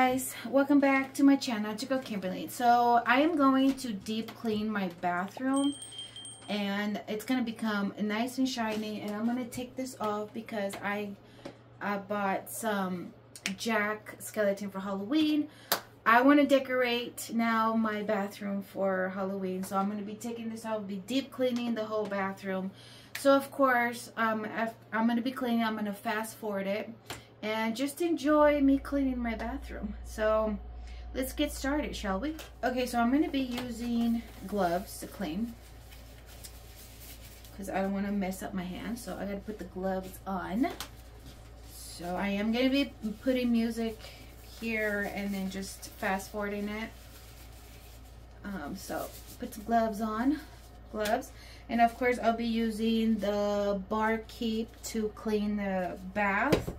guys, welcome back to my channel, To Go Kimberly. So I am going to deep clean my bathroom and it's going to become nice and shiny, and I'm going to take this off because I bought some Jack skeleton for Halloween. I want to decorate now my bathroom for Halloween, so I'm going to be taking this off, be deep cleaning the whole bathroom. So of course, I'm going to be cleaning, I'm going to fast forward it and just enjoy me cleaning my bathroom. So let's get started, shall we? Okay, so I'm going to be using gloves to clean because I don't want to mess up my hands, so I got to put the gloves on. So I am going to be putting music here and then just fast forwarding it. So put some gloves on, and of course I'll be using the Barkeep to clean the bath.